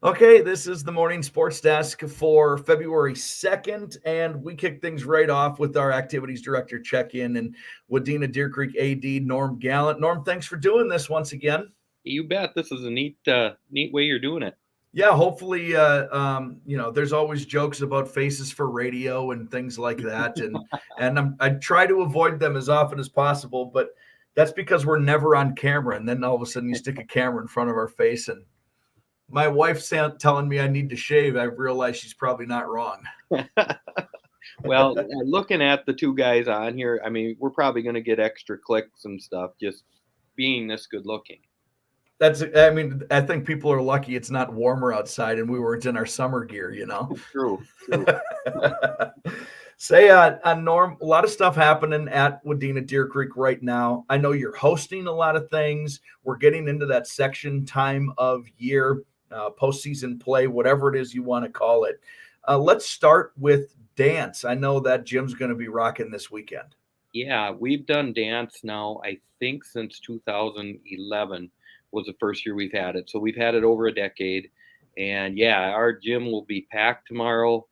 Okay, this is the morning sports desk for February 2nd, and we kick things right off with our activities director check-in and Wadena-Deer Creek AD, Norm Gallant. Norm, thanks for doing this once again. You bet. This is a neat way you're doing it. Yeah, hopefully, there's always jokes about faces for radio and things like that, and I try to avoid them as often as possible, but that's because we're never on camera, and then all of a sudden you stick a camera in front of our face, and my wife's telling me I need to shave. I realize she's probably not wrong. Well, looking at the two guys on here, I mean, we're probably going to get extra clicks and stuff just being this good looking. I think people are lucky it's not warmer outside and we weren't in our summer gear, True. Say, Norm, a lot of stuff happening at Wadena-Deer Creek right now. I know you're hosting a lot of things. We're getting into that section time of year, postseason play, whatever it is you want to call it. Let's start with dance. I know that Jim's going to be rocking this weekend. Yeah, we've done dance now, I think, since 2011 was the first year we've had it. So we've had it over a decade. And yeah, our gym will be packed tomorrow.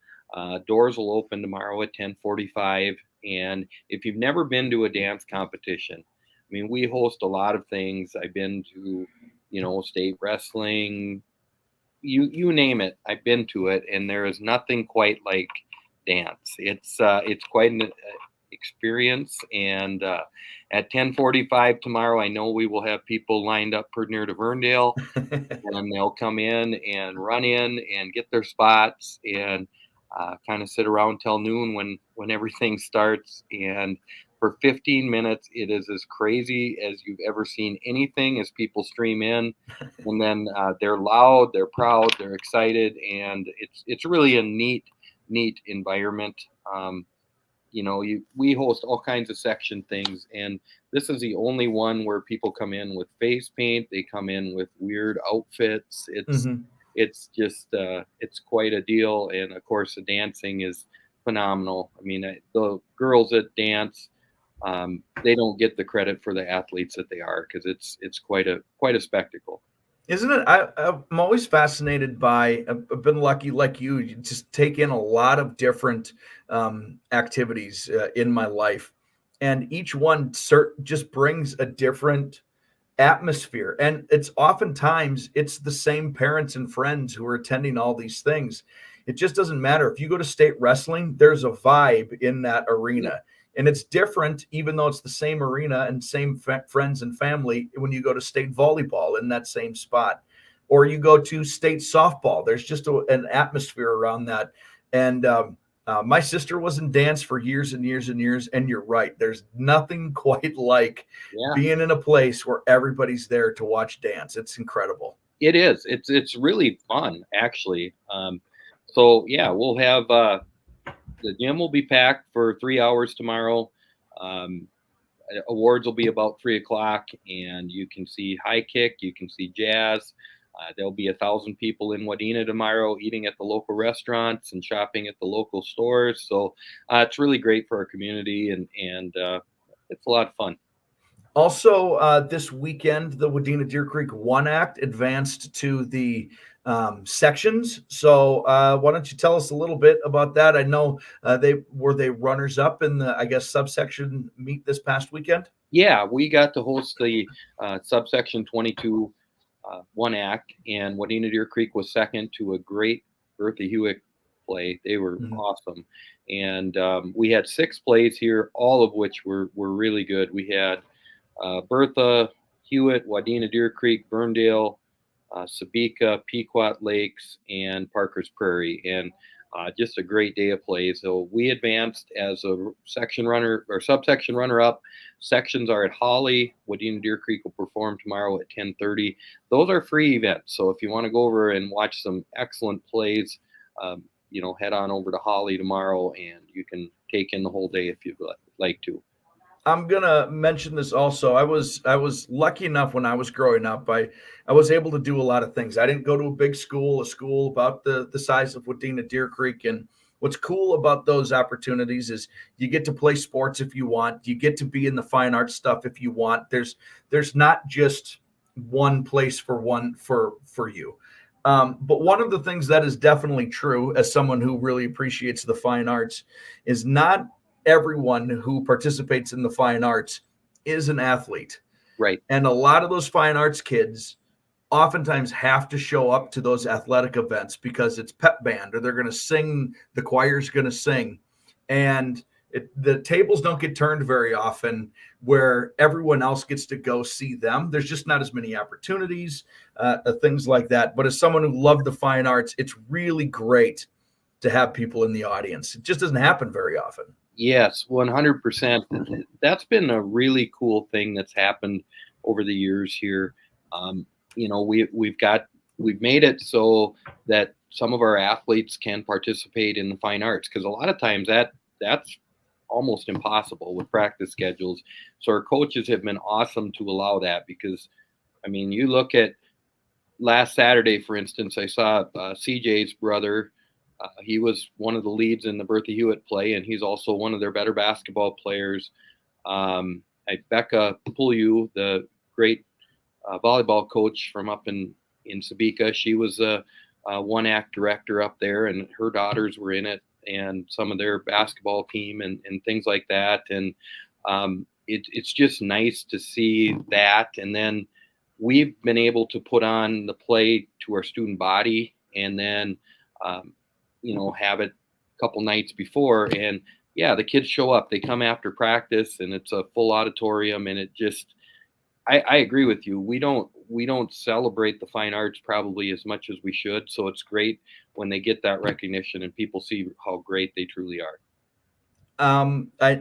Doors will open tomorrow at 10:45. And if you've never been to a dance competition, I mean, we host a lot of things. I've been to, state wrestling, you name it. I've been to it, and there is nothing quite like dance. It's quite an experience. And at 10:45 tomorrow, I know we will have people lined up pretty near to Verndale, and they'll come in and run in and get their spots and kind of sit around till noon when everything starts. And for 15 minutes, it is as crazy as you've ever seen anything as people stream in. And then they're loud, they're proud, they're excited, and it's really a neat environment. We host all kinds of section things, and this is the only one where people come in with face paint. They come in with weird outfits. It's just it's quite a deal, and of course the dancing is phenomenal. I mean, the girls that dance, they don't get the credit for the athletes that they are, because it's quite a spectacle. Isn't it? I'm always fascinated by. I've been lucky, like you just take in a lot of different activities in my life, and each one just brings a different atmosphere. And it's oftentimes it's the same parents and friends who are attending all these things. It just doesn't matter if you go to state wrestling. There's a vibe in that arena. And it's different, even though it's the same arena and same friends and family, when you go to state volleyball in that same spot, or you go to state softball. There's just an atmosphere around that. And my sister was in dance for years and years and years. And you're right. There's nothing quite like being in a place where everybody's there to watch dance. It's incredible. It is. It's really fun, actually. So yeah, we'll have the gym will be packed for 3 hours tomorrow. Awards will be about 3:00, and you can see high kick, you can see jazz. There'll be 1,000 people in Wadena tomorrow eating at the local restaurants and shopping at the local stores. So it's really great for our community, and it's a lot of fun. Also, this weekend, the Wadena-Deer Creek One Act advanced to the sections. So why don't you tell us a little bit about that? I know they runners up in the, I guess, subsection meet this past weekend. Yeah, we got to host the subsection 22 One Act, and Wadena-Deer Creek was second to a great Bertha Hewitt play. They were awesome. And we had 6 plays here, all of which were really good. We had Bertha Hewitt, Wadena-Deer Creek, Verndale, Sebeka, Pequot Lakes, and Parker's Prairie, and just a great day of play. So we advanced as a section runner or subsection runner-up. Sections are at Holly. Wadena-Deer Creek will perform tomorrow at 10:30. Those are free events, so if you want to go over and watch some excellent plays, head on over to Holly tomorrow, and you can take in the whole day if you'd like to. I'm gonna mention this also. I was lucky enough when I was growing up. I was able to do a lot of things. I didn't go to a big school, a school about the size of Wadena-Deer Creek. And what's cool about those opportunities is you get to play sports if you want. You get to be in the fine arts stuff if you want. There's not just one place for you. But one of the things that is definitely true, as someone who really appreciates the fine arts, is not everyone who participates in the fine arts is an athlete. Right. And a lot of those fine arts kids oftentimes have to show up to those athletic events because it's pep band or they're going to sing, the choir's going to sing. And the tables don't get turned very often where everyone else gets to go see them. There's just not as many opportunities, things like that. But as someone who loved the fine arts, it's really great to have people in the audience. It just doesn't happen very often. Yes, 100%. That's been a really cool thing that's happened over the years here. We've made it so that some of our athletes can participate in the fine arts, because a lot of times that's almost impossible with practice schedules. So our coaches have been awesome to allow that, because I mean, you look at last Saturday, for instance, I saw CJ's brother. He was one of the leads in the Bertha Hewitt play, and he's also one of their better basketball players. Becca Pulyu, the great volleyball coach from up in Sebeka, she was a one-act director up there, and her daughters were in it, and some of their basketball team and things like that. And it's just nice to see that. And then we've been able to put on the play to our student body, and then have it a couple nights before, and the kids show up. They come after practice, and it's a full auditorium, and it just, I agree with you. We don't celebrate the fine arts probably as much as we should. So it's great when they get that recognition and people see how great they truly are.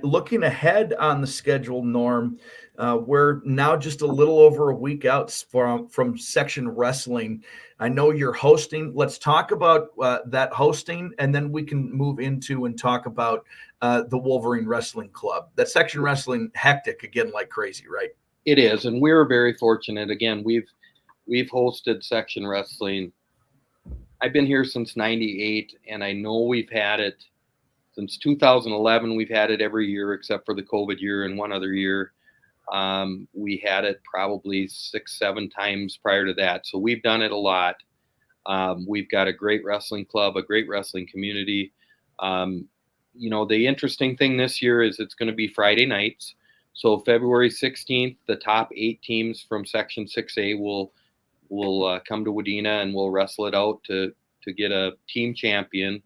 Looking ahead on the schedule, Norm, we're now just a little over a week out from section wrestling. I know you're hosting. Let's talk about that hosting, and then we can move into and talk about the Wolverine Wrestling Club. That section wrestling, hectic again like crazy, right? It is, and we're very fortunate. Again, we've hosted section wrestling. I've been here since '98, and I know we've had it since 2011. We've had it every year except for the COVID year and one other year. We had it probably 6-7 times prior to that. So we've done it a lot. We've got a great wrestling club, a great wrestling community. The interesting thing this year is it's going to be Friday nights. So February 16th, the top 8 teams from Section 6A will come to Wadena, and we'll wrestle it out to get a team champion.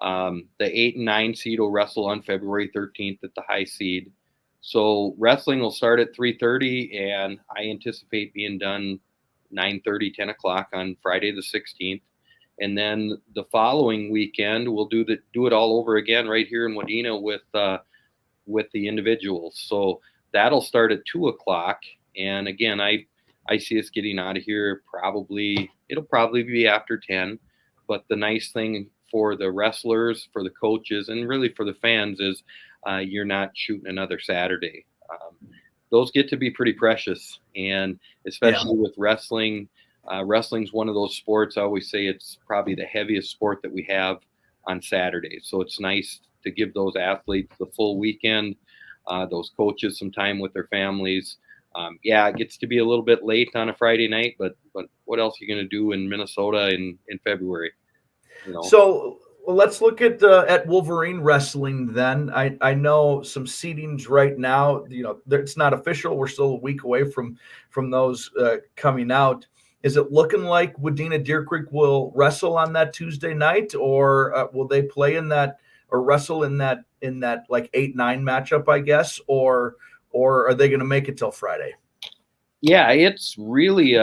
The 8 and 9 seed will wrestle on February 13th at the high seed. So wrestling will start at 3:30, and I anticipate being done 9:30, 10 o'clock on Friday the 16th. And then the following weekend, we'll do it all over again right here in Wadena with the individuals. So that'll start at 2 o'clock. And again, I see us getting out of here it'll probably be after 10. But the nice thing for the wrestlers, for the coaches, and really for the fans is you're not shooting another Saturday. Those get to be pretty precious, and especially with wrestling. Wrestling's one of those sports, I always say it's probably the heaviest sport that we have on Saturdays. So it's nice to give those athletes the full weekend, those coaches some time with their families. It gets to be a little bit late on a Friday night, but what else are you going to do in Minnesota in February? So let's look at Wolverine Wrestling then. I know some seedings right now. It's not official. We're still a week away from those coming out. Is it looking like Wadena-Deer Creek will wrestle on that Tuesday night, or will they play in that or wrestle in that like 8-9 matchup, I guess, or are they going to make it till Friday? Yeah, it's really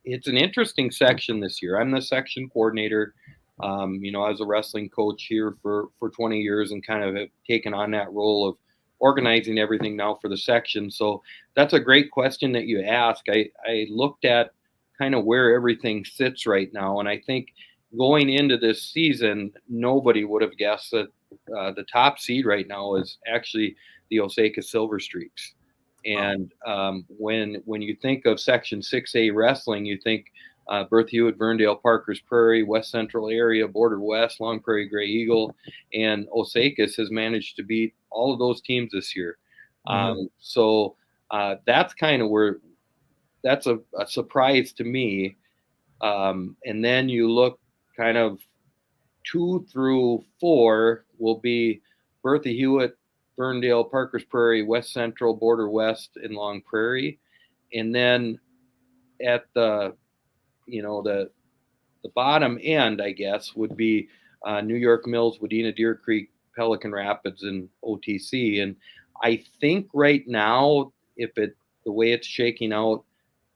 it's an interesting section this year. I'm the section coordinator. I was a wrestling coach here for 20 years and kind of have taken on that role of organizing everything now for the section. So that's a great question that you ask. I looked at kind of where everything sits right now, and I think going into this season, nobody would have guessed that the top seed right now is actually the Osaka Silver Streaks. And when you think of Section 6A wrestling, you think Bertha Hewitt, Verndale, Parkers Prairie, West Central area, Border West, Long Prairie Gray Eagle, and Osakis has managed to beat all of those teams this year. So that's kind of where that's a surprise to me. And then you look kind of 2 through 4 will be Bertha Hewitt, Ferndale, Parkers Prairie, West Central, Border West, and Long Prairie. And then at the, the bottom end, I guess, would be New York Mills, Wadena-Deer Creek, Pelican Rapids, and OTC. And I think right now, the way it's shaking out,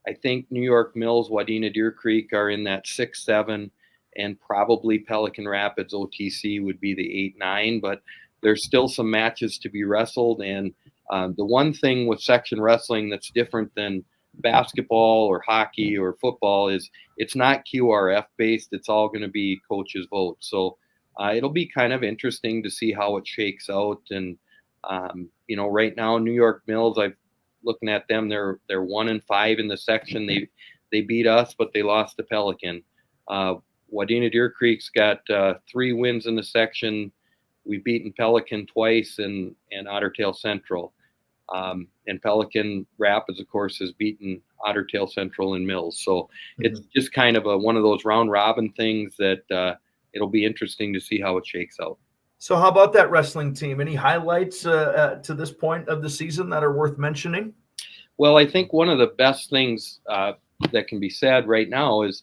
I think New York Mills, Wadena-Deer Creek are in that 6-7, and probably Pelican Rapids, OTC would be the 8-9. But there's still some matches to be wrestled. And the one thing with section wrestling that's different than basketball or hockey or football is it's not QRF based. It's all going to be coaches' vote. So it'll be kind of interesting to see how it shakes out. And right now New York Mills, I'm looking at them. They're 1-5 in the section. They beat us, but they lost to Pelican. Wadena-Deer Creek's got 3 wins in the section. We've beaten Pelican twice and Otter Tail Central. And Pelican Rapids, of course, has beaten Otter Tail Central and Mills. So it's just kind of one of those round robin things that it'll be interesting to see how it shakes out. So how about that wrestling team? Any highlights to this point of the season that are worth mentioning? Well, I think one of the best things that can be said right now is,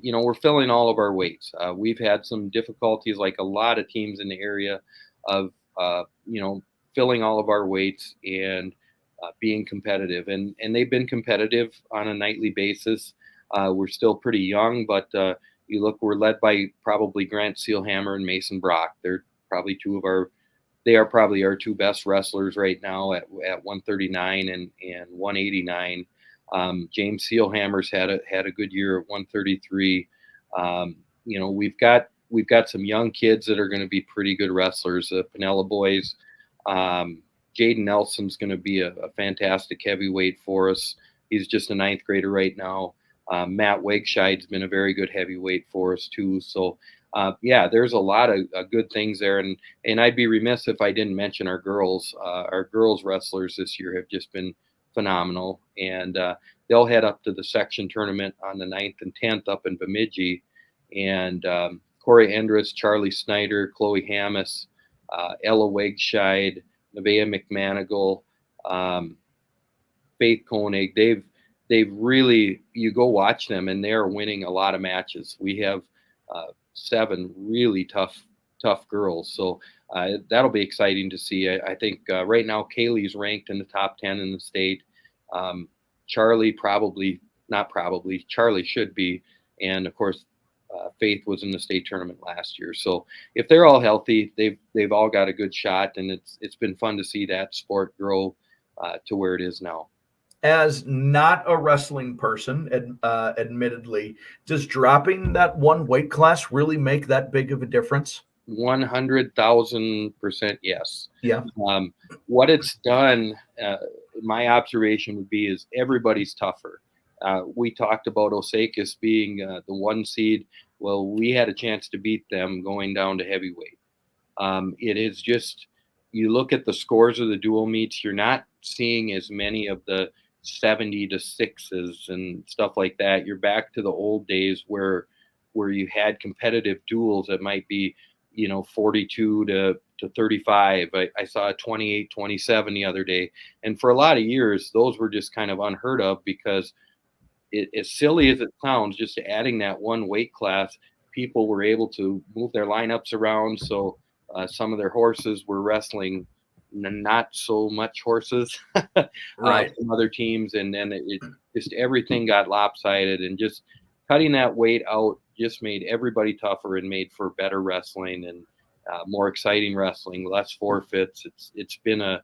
we're filling all of our weights. We've had some difficulties, like a lot of teams in the area, of, filling all of our weights and being competitive. And they've been competitive on a nightly basis. We're still pretty young, but you look, we're led by probably Grant Sealhammer and Mason Brock. They're probably they are probably our 2 best wrestlers right now at 139 and 189. James Sealhammer's had a good year at 133. We've got some young kids that are going to be pretty good wrestlers. The Pinella boys. Jaden Nelson's going to be a fantastic heavyweight for us. He's just a 9th grader right now. Matt Wagshide's been a very good heavyweight for us too. So there's a lot of good things there. And I'd be remiss if I didn't mention our girls. Our girls wrestlers this year have just been phenomenal. And they'll head up to the section tournament on the 9th and 10th up in Bemidji. And Corey Endress, Charlie Snyder, Chloe Hammis, Ella Wegscheid, Nevaeh McManigal, Faith Koenig. They've really, you go watch them and they're winning a lot of matches. We have 7 really tough girls. So that'll be exciting to see. I think right now Kaylee's ranked in the top 10 in the state. Charlie Charlie should be. And of course, Faith was in the state tournament last year. So if they're all healthy, they've all got a good shot, and it's been fun to see that sport grow to where it is now. As not a wrestling person, admittedly, does dropping that 1 weight class really make that big of a difference? 100,000% yes. Yeah. What it's done, my observation would be, is everybody's tougher. We talked about Osakis being the 1 seed. Well, we had a chance to beat them going down to heavyweight. It is just, you look at the scores of the dual meets, you're not seeing as many of the 70 to 6s and stuff like that. You're back to the old days where you had competitive duels that might be, 42 to 35. I saw a 28-27 the other day. And for a lot of years, those were just kind of unheard of, because as silly as it sounds, just adding that 1 weight class, people were able to move their lineups around. So some of their horses were wrestling not so much horses right. from other teams. And then it just, everything got lopsided, and just cutting that weight out just made everybody tougher and made for better wrestling and more exciting wrestling, less forfeits. It's been a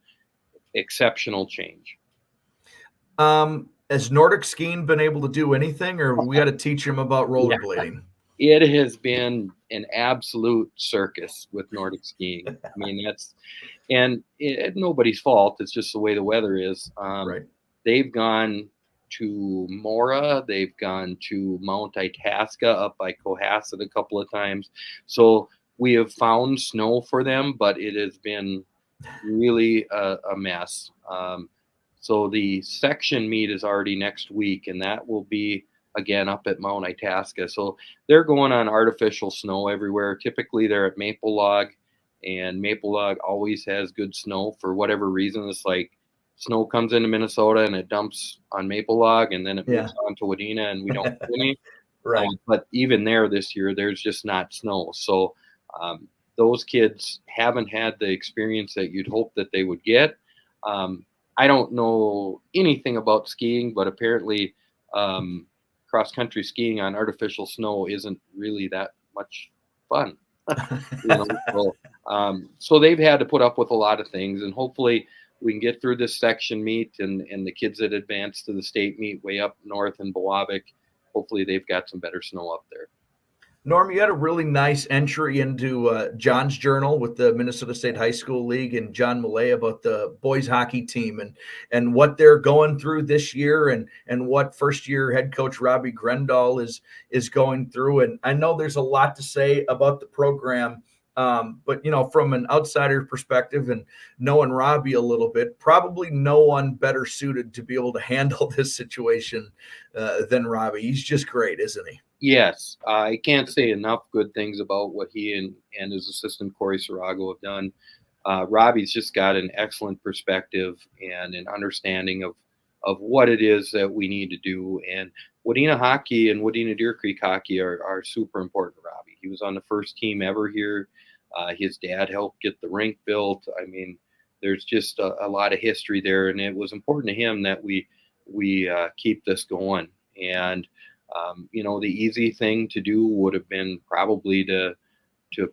exceptional change. Has Nordic skiing been able to do anything, or we got to teach him about rollerblading? Yeah. It has been an absolute circus with Nordic skiing. I mean, it's nobody's fault. It's just the way the weather is. Right. They've gone to Mora. They've gone to Mount Itasca up by Cohasset a couple of times. So we have found snow for them, but it has been really a mess. So the section meet is already next week, and that will be again up at Mount Itasca. So they're going on artificial snow everywhere. Typically they're at Maple Log, and Maple Log always has good snow for whatever reason. It's like snow comes into Minnesota and it dumps on Maple Log, and then it moves on to Wadena, and we don't get any. Right. But even there this year, there's just not snow. So those kids haven't had the experience that you'd hope that they would get. I don't know anything about skiing, but apparently cross-country skiing on artificial snow isn't really that much fun. So they've had to put up with a lot of things, and hopefully we can get through this section meet and the kids that advance to the state meet way up north in Bowabic, hopefully they've got some better snow up there. Norm, you had a really nice entry into John's journal with the Minnesota State High School League and John Millay about the boys hockey team and what they're going through this year and what first-year head coach Robbie Grendal is going through. And I know there's a lot to say about the program, but, from an outsider perspective and knowing Robbie a little bit, probably no one better suited to be able to handle this situation than Robbie. He's just great, isn't he? Yes, I can't say enough good things about what he and his assistant Corey Sarago have done. Robbie's just got an excellent perspective and an understanding of what it is that we need to do. And Wadena hockey and Wadena-Deer Creek hockey are super important to Robbie. He was on the first team ever here. His dad helped get the rink built. I mean, there's just a lot of history there, and it was important to him that we keep this going. And the easy thing to do would have been probably to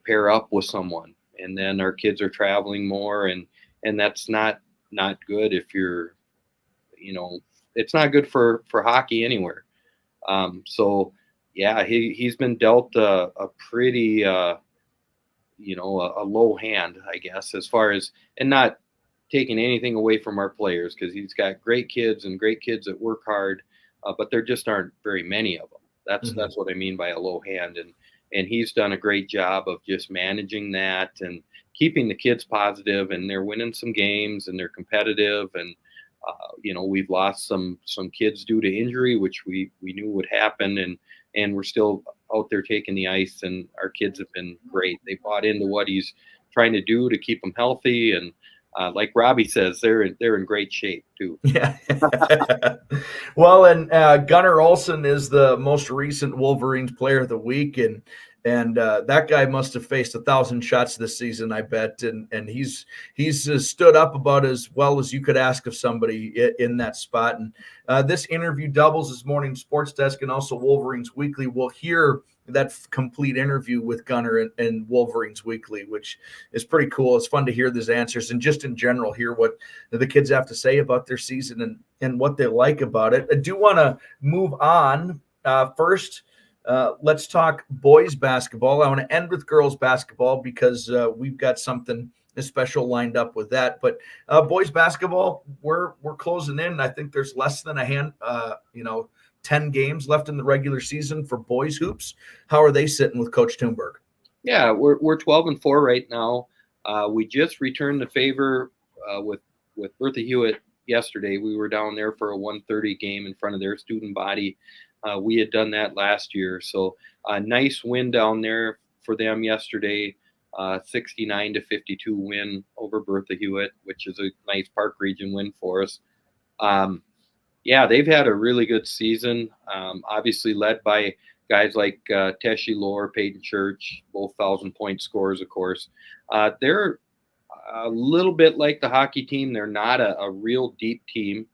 pair up with someone, and then our kids are traveling more, and that's not good if you're, it's not good for hockey anywhere. So yeah, he's been dealt a pretty, a low hand, I guess, as far as, and not taking anything away from our players, because he's got great kids that work hard. But there just aren't very many of them. That's what I mean by a low hand. And he's done a great job of just managing that and keeping the kids positive, and they're winning some games and they're competitive. And, we've lost some kids due to injury, which we knew would happen. And we're still out there taking the ice, and our kids have been great. They bought into what he's trying to do to keep them healthy. And, like Robbie says, they're in great shape too. Yeah. Well, and Gunnar Olsen is the most recent Wolverines Player of the Week, and that guy must have faced 1,000 shots this season, I bet, and he's stood up about as well as you could ask of somebody in that spot. And this interview doubles as Morning Sports Desk and also Wolverines Weekly. We'll hear that complete interview with Gunnar and Wolverines Weekly, which is pretty cool. It's fun to hear these answers and just in general hear what the kids have to say about their season and what they like about it. I do want to move on. First, let's talk boys basketball. I want to end with girls basketball because we've got something special lined up with that. But boys basketball, we're closing in. I think there's less than 10 games left in the regular season for boys hoops. How are they sitting with Coach Thunberg? Yeah, we're 12-4 right now. We just returned the favor with Bertha Hewitt yesterday. We were down there for a 1:30 game in front of their student body. We had done that last year, so a nice win down there for them yesterday. 69-52 win over Bertha Hewitt, which is a nice Park Region win for us. Yeah, they've had a really good season, obviously led by guys like Teshy Lohr, Peyton Church, both 1,000-point scorers, of course. They're a little bit like the hockey team. They're not a real deep team,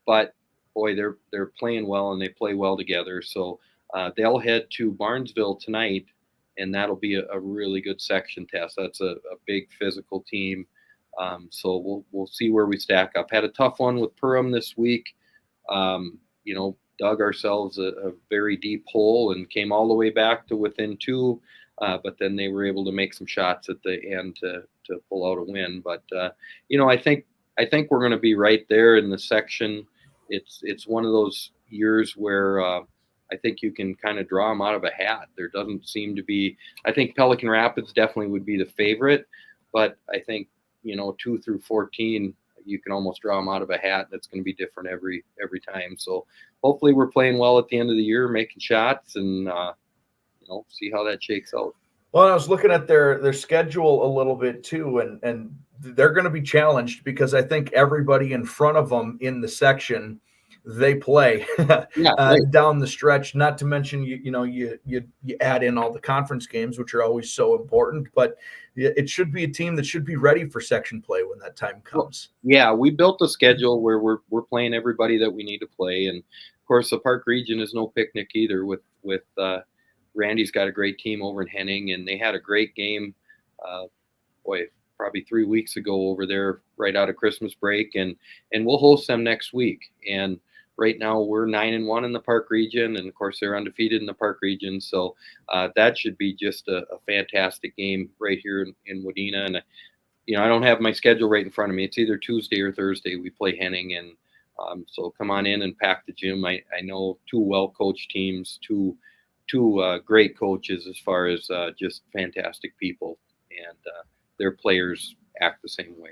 but, boy, they're playing well, and they play well together. So they'll head to Barnesville tonight, and that'll be a really good section test. That's a big physical team. So we'll see where we stack up. Had a tough one with Perham this week. Dug ourselves a very deep hole and came all the way back to within 2. But then they were able to make some shots at the end to pull out a win. But I think we're going to be right there in the section. It's one of those years where I think you can kind of draw them out of a hat. There doesn't seem to be. I think Pelican Rapids definitely would be the favorite, but I think 2 through 14, you can almost draw them out of a hat. That's going to be different every time. So hopefully we're playing well at the end of the year, making shots, and see how that shakes out. Well, I was looking at their schedule a little bit too, and they're going to be challenged because I think everybody in front of them in the section they play down the stretch. Not to mention you add in all the conference games, which are always so important. But it should be a team that should be ready for section play when that time comes. Well, yeah, we built a schedule where we're playing everybody that we need to play, and of course the Park region is no picnic either. With Randy's got a great team over in Henning, and they had a great game, probably 3 weeks ago over there right out of Christmas break, and we'll host them next week. And right now we're 9-1 in the Park region, and of course they're undefeated in the Park region. So that should be just a fantastic game right here in Wadena. And I don't have my schedule right in front of me. It's either Tuesday or Thursday we play Henning, and so come on in and pack the gym. I know two well-coached teams, two great coaches as far as just fantastic people, and their players act the same way.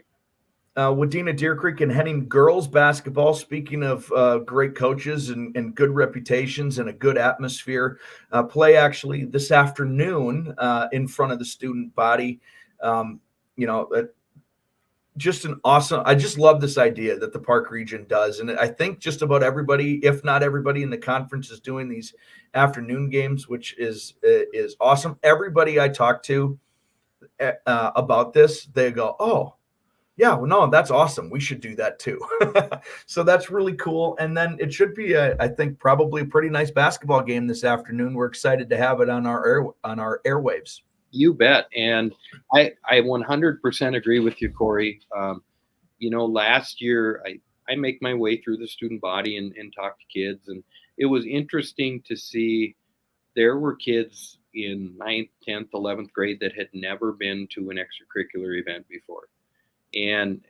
Wadena-Deer Creek and Henning girls basketball, speaking of great coaches and good reputations and a good atmosphere, play actually this afternoon in front of the student body. Just an awesome, I just love this idea that the Park region does. And I think just about everybody, if not everybody in the conference, is doing these afternoon games, which is awesome. Everybody I talk to about this, they go, oh, yeah, well, no, that's awesome. We should do that too. So that's really cool. And then it should be, I think, probably a pretty nice basketball game this afternoon. We're excited to have it on our airwaves. You bet. And I 100% agree with you, Corey. Last year I make my way through the student body and talk to kids, and it was interesting to see there were kids in 9th, 10th, 11th grade that had never been to an extracurricular event before. And,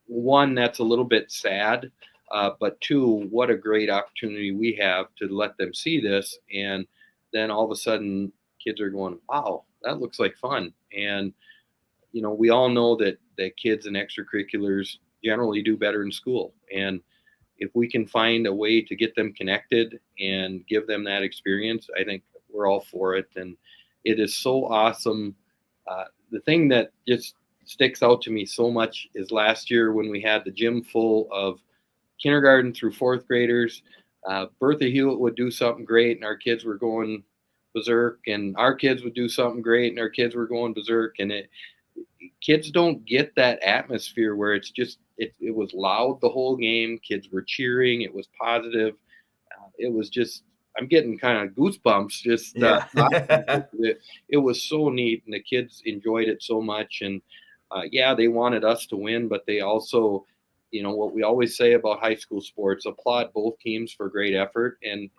one, that's a little bit sad, but two, what a great opportunity we have to let them see this. And then all of a sudden kids are going, wow, that looks like fun. And, we all know that kids in extracurriculars generally do better in school. And if we can find a way to get them connected and give them that experience, I think we're all for it. And it is so awesome. The thing that just sticks out to me so much is last year when we had the gym full of kindergarten through 4th graders. Bertha Hewitt would do something great and our kids were going berserk, and our kids would do something great and our kids were going berserk. And kids don't get that atmosphere where it's just it was loud the whole game. Kids were cheering. It was positive. It was just, I'm getting kind of goosebumps just it was so neat, and the kids enjoyed it so much. And they wanted us to win, but they also, what we always say about high school sports, applaud both teams for great effort, and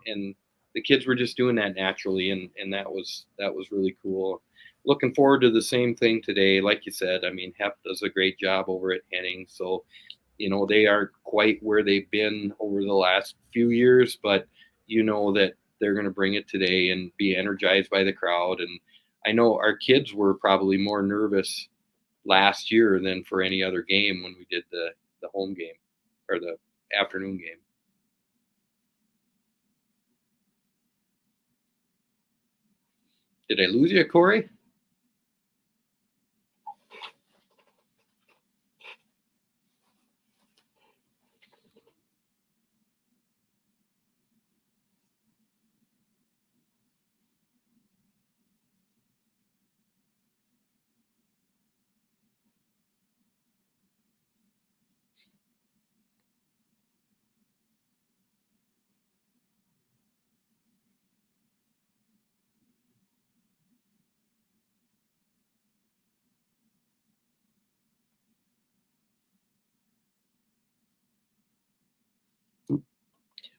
the kids were just doing that naturally, and that was really cool. Looking forward to the same thing today. Like you said, I mean, Hep does a great job over at Henning, so they aren't quite where they've been over the last few years, but that they're going to bring it today and be energized by the crowd. And I know our kids were probably more nervous last year than for any other game when we did the home game or the afternoon game. Did I lose you, Corey?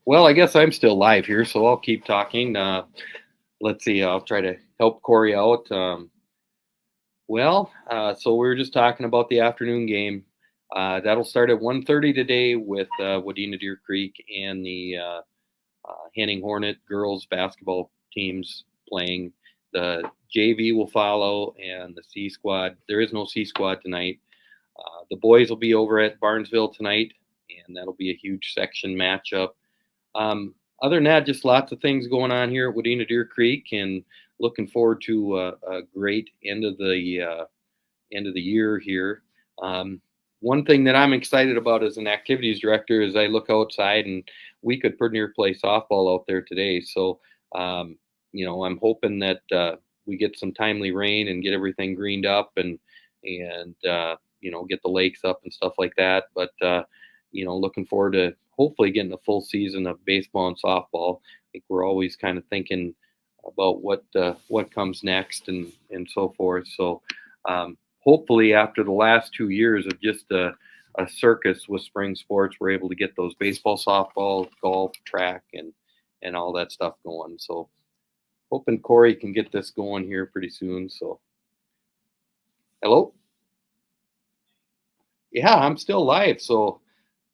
Well, I guess I'm still live here, so I'll keep talking. Let's see. I'll try to help Corey out. So we were just talking about the afternoon game. That'll start at 1:30 today with Wadena-Deer Creek and the Henning Hornet girls basketball teams playing. The JV will follow, and the C squad. There is no C squad tonight. The boys will be over at Barnesville tonight, and that'll be a huge section matchup. Other than that, just lots of things going on here at Wadena-Deer Creek, and looking forward to a great end of the year here. One thing that I'm excited about as an activities director is I look outside, and we could pretty near play softball out there today. So, I'm hoping that we get some timely rain and get everything greened up, and get the lakes up and stuff like that. But looking forward to hopefully getting a full season of baseball and softball. I think we're always kind of thinking about what comes next and so forth. So hopefully after the last 2 years of just a circus with spring sports, we're able to get those baseball, softball, golf, track, and all that stuff going. So hoping Corey can get this going here pretty soon. So hello. Yeah, I'm still live. So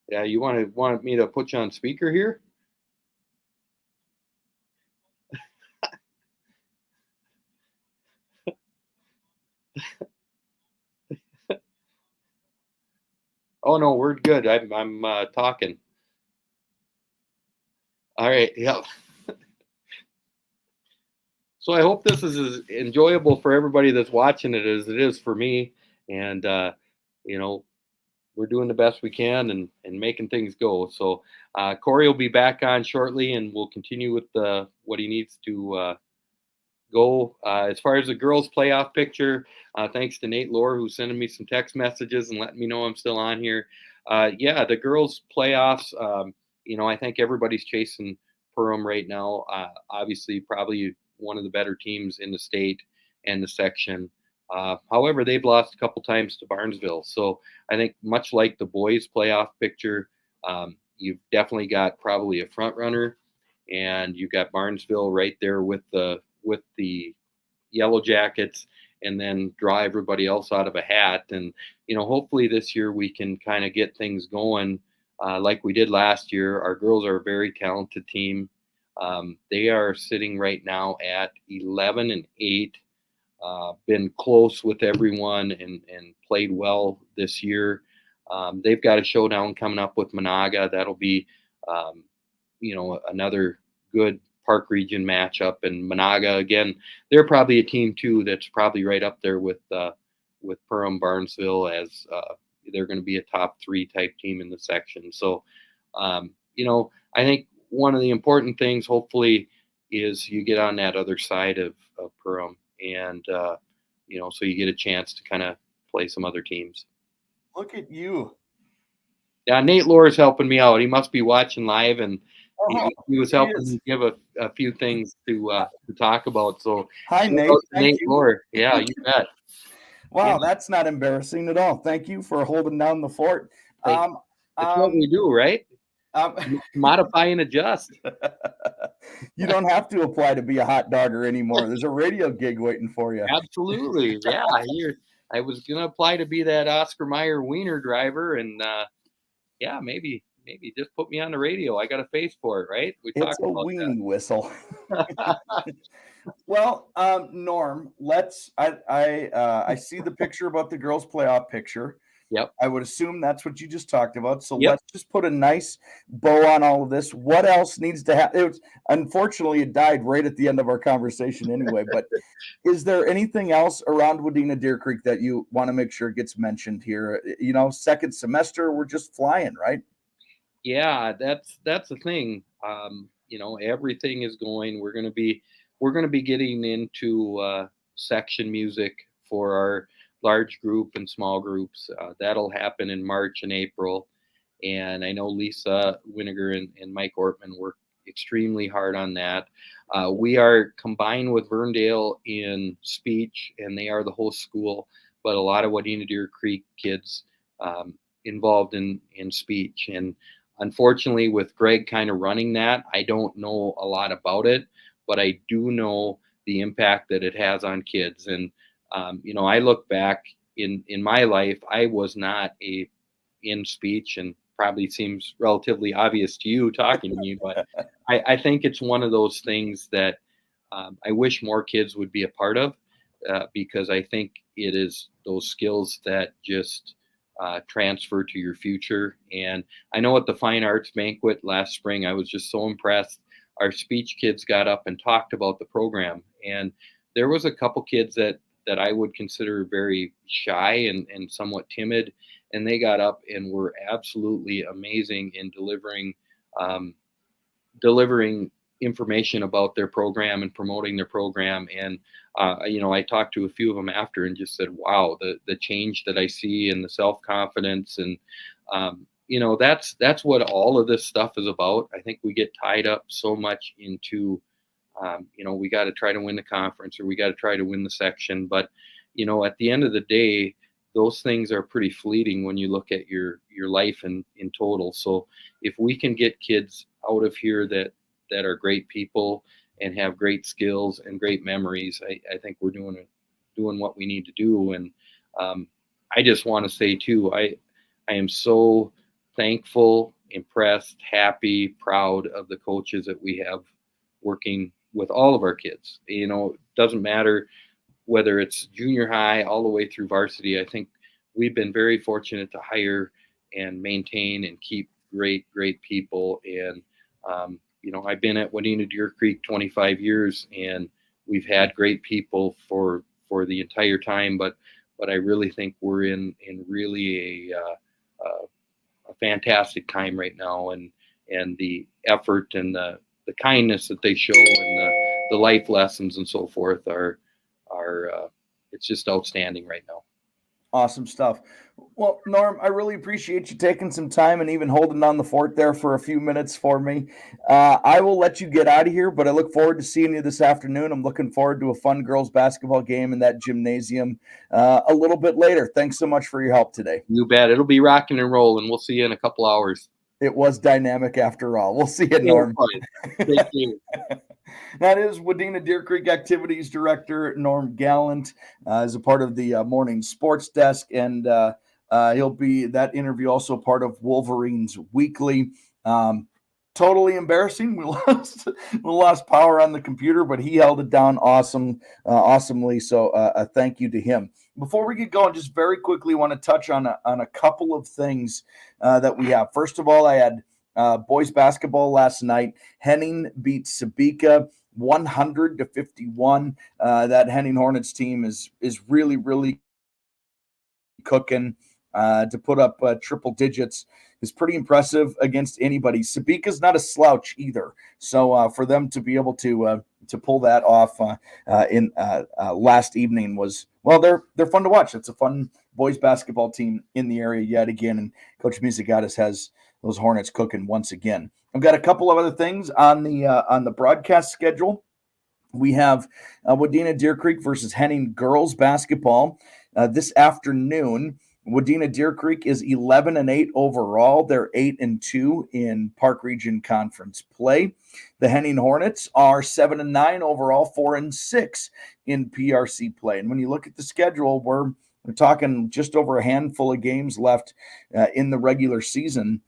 yeah, you wanted me to put you on speaker here? Oh no, we're good. I'm talking. All right. Yep. So I hope this is as enjoyable for everybody that's watching it as it is for me. And we're doing the best we can and making things go. So Corey will be back on shortly, and we'll continue with what he needs to go. As far as the girls' playoff picture, thanks to Nate Lohr, who's sending me some text messages and letting me know I'm still on here. The girls' playoffs, I think everybody's chasing Perham right now. Obviously, probably one of the better teams in the state and the section. However, they've lost a couple times to Barnesville. So I think much like the boys' playoff picture, you've definitely got probably a front runner, and you've got Barnesville right there with the Yellow Jackets, and then draw everybody else out of a hat. And hopefully this year we can kind of get things going like we did last year. Our girls are a very talented team. They are sitting right now at 11-8. Been close with everyone and played well this year. They've got a showdown coming up with Monaga. That'll be, another good Park Region matchup. And Monaga, again, they're probably a team too that's probably right up there with Perham, Barnesville, as they're going to be a top 3 type team in the section. So, I think one of the important things, hopefully, is you get on that other side of Perham, and so you get a chance to kind of play some other teams. Look at you. Yeah, Nate Lohr is helping me out. He must be watching live, and he was helping me give a few things to talk about. So hi, Nate. Nate Lohr. Yeah, you bet. Wow, that's not embarrassing at all. Thank you for holding down the fort. That's what we do, right? Modify and adjust. You don't have to apply to be a hot dogger anymore. There's a radio gig waiting for you. Absolutely. Yeah. I was going to apply to be that Oscar Mayer wiener driver, and maybe just put me on the radio. I got a face for it, right? We it's a weenie whistle. Well, Norm, I see the picture about the girls' playoff picture. Yep. I would assume that's what you just talked about. So let's just put a nice bow on all of this. What else needs to happen? Unfortunately, it died right at the end of our conversation anyway. But is there anything else around Wadena-Deer Creek that you want to make sure gets mentioned here? Second semester, we're just flying, right? Yeah, that's the thing. Everything is going. We're going to be getting into section music for our large group and small groups. That'll happen in March and April. And I know Lisa Winiger and Mike Ortman work extremely hard on that. We are combined with Verndale in speech, and they are the host school, but a lot of Wadena-Deer Creek kids involved in speech. And unfortunately, with Greg kind of running that, I don't know a lot about it, but I do know the impact that it has on kids. And I look back in my life, I was not in speech, and probably seems relatively obvious to you talking to me, but I think it's one of those things that I wish more kids would be a part of, because I think it is those skills that just transfer to your future. And I know at the Fine Arts Banquet last spring, I was just so impressed. Our speech kids got up and talked about the program. And there was a couple kids that I would consider very shy and somewhat timid. And they got up and were absolutely amazing in delivering information about their program and promoting their program. And, I talked to a few of them after and just said, wow, the change that I see and the self-confidence. And, that's what all of this stuff is about. I think we get tied up so much into, we got to try to win the conference or we got to try to win the section. But, at the end of the day, those things are pretty fleeting when you look at your life in total. So if we can get kids out of here that are great people and have great skills and great memories, I think we're doing what we need to do. And I just want to say too, I am so thankful, impressed, happy, proud of the coaches that we have working with all of our kids. It doesn't matter whether it's junior high all the way through varsity. I think we've been very fortunate to hire and maintain and keep great people. And, I've been at Wadena-Deer Creek 25 years and we've had great people for the entire time, but I really think we're in really a fantastic time right now, and the effort and the kindness that they show and the life lessons and so forth are it's just outstanding right now. Awesome stuff. Well, Norm, I really appreciate you taking some time and even holding on the fort there for a few minutes for me. I will let you get out of here, but I look forward to seeing you this afternoon. I'm looking forward to a fun girls basketball game in that gymnasium a little bit later. Thanks so much for your help today. You bet. It'll be rocking and rolling. We'll see you in a couple hours. It was dynamic after all. We'll see you, Norm. Thank you. That is Wadena-Deer Creek Activities Director Norm Gallant as a part of the morning sports desk, and he'll be that interview also part of Wolverines Weekly. Totally embarrassing. We lost power on the computer, but he held it down awesomely. So thank you to him. Before we get going, just very quickly want to touch on a couple of things that we have. First of all, I had boys basketball last night. Henning beat Sebeka 100-51. That Henning Hornets team is really, really cooking. To put up triple digits is pretty impressive against anybody. Sebeka's not a slouch either. So for them to be able to pull that off in last evening was, well, they're fun to watch. It's a fun boys basketball team in the area yet again, and Coach Musigatis has those Hornets cooking once again. I've got a couple of other things on the broadcast schedule. We have Wadena-Deer Creek versus Henning girls basketball this afternoon. Wadena-Deer Creek is 11-8 overall. They're 8-2 in Park Region Conference play. The Henning Hornets are 7-9 overall, 4-6 in PRC play. And when you look at the schedule, we're talking just over a handful of games left in the regular season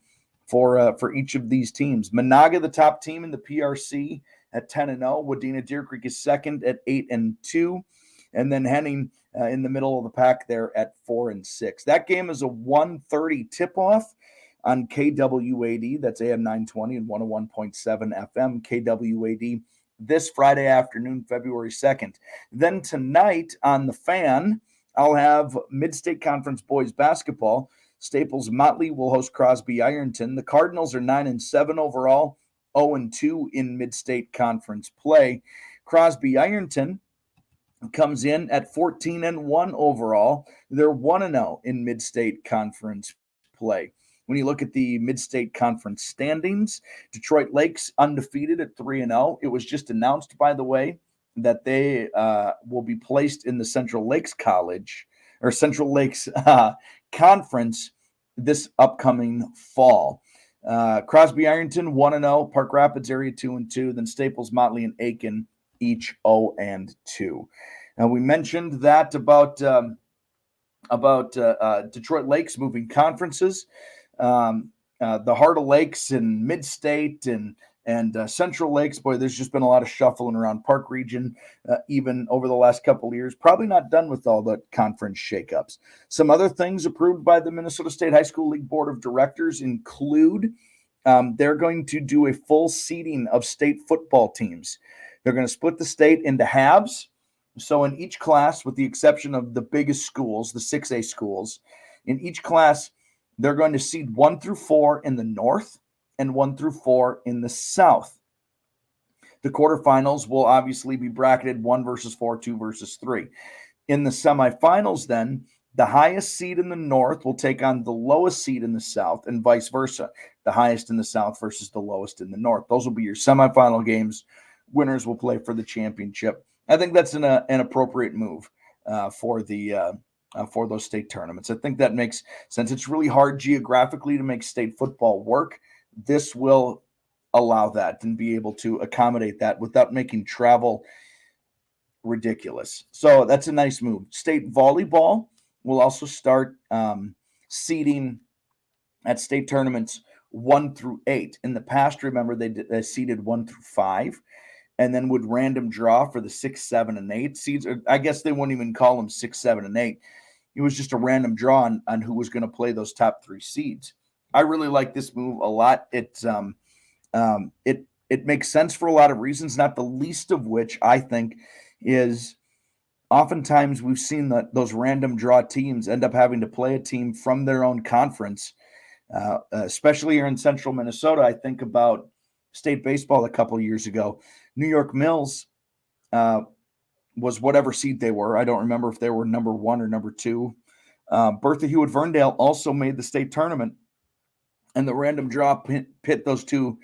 for each of these teams. Monaga, the top team in the PRC, at 10-0. Wadena-Deer Creek is second at 8-2. And then Henning in the middle of the pack there at 4-6. That game is a 1:30 tip-off on KWAD. That's AM 920 and 101.7 FM KWAD this Friday afternoon, February 2nd. Then tonight on The Fan, I'll have Mid-State Conference boys basketball. Staples-Motley will host Crosby-Ironton. The Cardinals are 9-7 overall, 0-2 in Mid-State Conference play. Crosby-Ironton comes in at 14-1 overall. They're 1-0 in Mid-State Conference play. When you look at the Mid-State Conference standings, Detroit Lakes undefeated at 3-0. It was just announced, by the way, that they will be placed in the Central Lakes Conference this upcoming fall. Crosby-Ironton 1-0, Park Rapids area 2-2, then Staples-Motley and Aiken each 0-2. And we mentioned that about Detroit Lakes moving conferences. The Heart of Lakes and Mid-State and And Central Lakes, boy, there's just been a lot of shuffling around Park Region, even over the last couple of years. Probably not done with all the conference shakeups. Some other things approved by the Minnesota State High School League Board of Directors include they're going to do a full seeding of state football teams. They're going to split the state into halves. So in each class, with the exception of the biggest schools, the 6A schools, in each class, they're going to seed 1 through 4 in the north and 1 through 4 in the south. The quarterfinals will obviously be bracketed 1 versus 4, 2 versus 3. In the semifinals, then, the highest seed in the north will take on the lowest seed in the south, and vice versa. The highest in the south versus the lowest in the north. Those will be your semifinal games. Winners will play for the championship. I think that's an appropriate move for those state tournaments. I think that makes sense. It's really hard geographically to make state football work. This will allow that and be able to accommodate that without making travel ridiculous. So that's a nice move. State volleyball will also start seeding at state tournaments 1 through 8. In the past, remember, they seeded 1 through 5 and then would random draw for the 6, 7, and 8 seeds. Or I guess they wouldn't even call them 6, 7, and 8. It was just a random draw on who was going to play those top 3 seeds. I really like this move a lot. It makes sense for a lot of reasons, not the least of which I think is oftentimes we've seen that those random draw teams end up having to play a team from their own conference, especially here in central Minnesota. I think about state baseball a couple of years ago. New York Mills was whatever seed they were. I don't remember if they were number 1 or number 2. Bertha Hewitt-Verndale also made the state tournament, and the random draw pit those two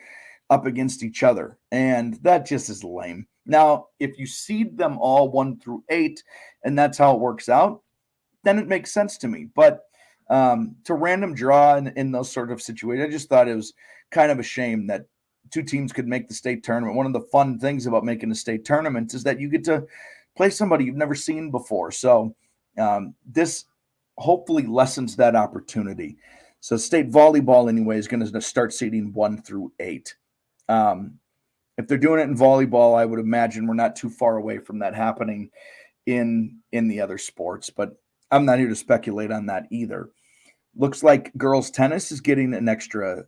up against each other. And that just is lame. Now, if you seed them all 1 through 8, and that's how it works out, then it makes sense to me. But to random draw in those sort of situations, I just thought it was kind of a shame that 2 teams could make the state tournament. One of the fun things about making a state tournament is that you get to play somebody you've never seen before. So this hopefully lessens that opportunity. So state volleyball, anyway, is going to start seeding 1 through 8. If they're doing it in volleyball, I would imagine we're not too far away from that happening in the other sports, but I'm not here to speculate on that either. Looks like girls tennis is getting an extra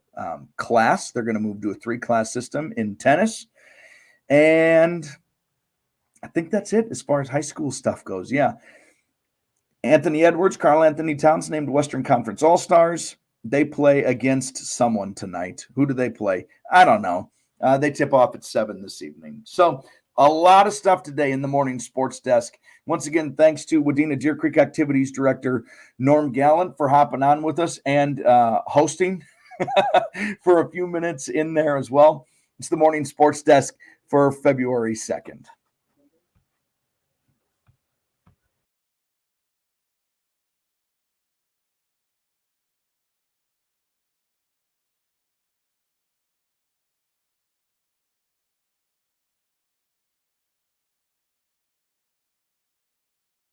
class. They're going to move to a 3-class system in tennis. And I think that's it as far as high school stuff goes. Yeah. Anthony Edwards, Carl Anthony Towns named Western Conference All-Stars. They play against someone tonight. Who do they play? I don't know. They tip off at 7 this evening. So a lot of stuff today in the morning sports desk. Once again, thanks to Wadena-Deer Creek Activities Director Norm Gallant for hopping on with us and hosting for a few minutes in there as well. It's the morning sports desk for February 2nd.